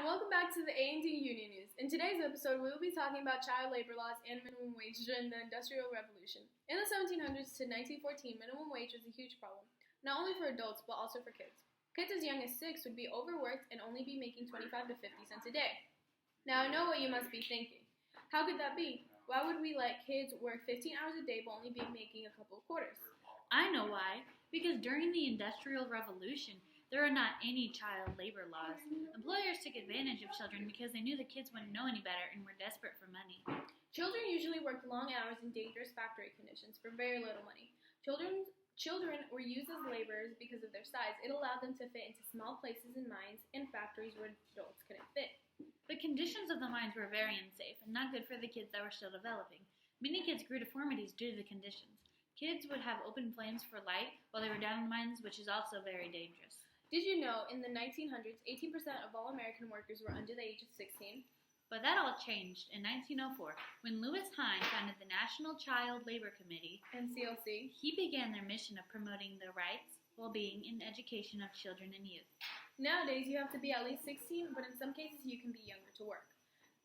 and welcome back to the A&D Union News. In today's episode, we will be talking about child labor laws and minimum wage during the Industrial Revolution. In the 1700s to 1914, minimum wage was a huge problem, not only for adults, but also for kids. Kids as young as 6 would be overworked and only be making 25 to 50 cents a day. Now, I know what you must be thinking. How could that be? Why would we let kids work 15 hours a day but only be making a couple of quarters? I know why. Because during the Industrial Revolution, there are not any child labor laws. Employers took advantage of children because they knew the kids wouldn't know any better and were desperate for money. Children usually worked long hours in dangerous factory conditions for very little money. Children were used as laborers because of their size. It allowed them to fit into small places in mines and factories where adults couldn't fit. The conditions of the mines were very unsafe and not good for the kids that were still developing. Many kids grew deformities due to the conditions. Kids would have open flames for light while they were down in the mines, which is also very dangerous. Did you know in the 1900s, 18% of all American workers were under the age of 16? But that all changed in 1904 when Lewis Hine founded the National Child Labor Committee, NCLC. He began their mission of promoting the rights, well-being, and education of children and youth. Nowadays, you have to be at least 16, but in some cases you can be younger to work.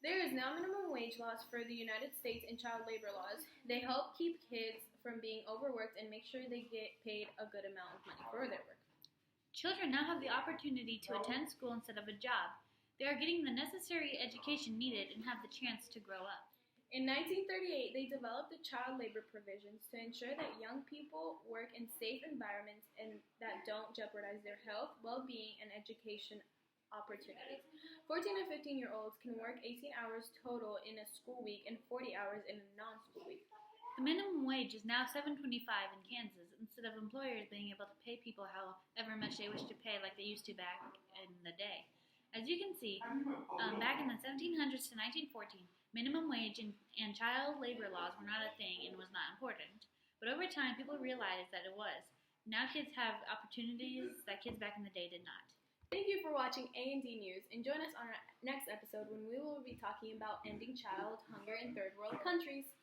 There is now minimum wage laws for the United States and child labor laws. They help keep kids from being overworked and make sure they get paid a good amount of money for their work. Children now have the opportunity to attend school instead of a job. They are getting the necessary education needed and have the chance to grow up. In 1938, they developed the child labor provisions to ensure that young people work in safe environments and that don't jeopardize their health, well-being, and education opportunities. 14 and 15-year-olds can work 18 hours total in a school week and 40 hours in a non-school week. The minimum wage is now $7.25 in Kansas, instead of employers being able to pay people however much they wish to pay like they used to back in the day. As you can see, back in the 1700s to 1914, minimum wage and child labor laws were not a thing and was not important. But over time, people realized that it was. Now kids have opportunities that kids back in the day did not. Thank you for watching A&D News, and join us on our next episode when we will be talking about ending child hunger in third world countries.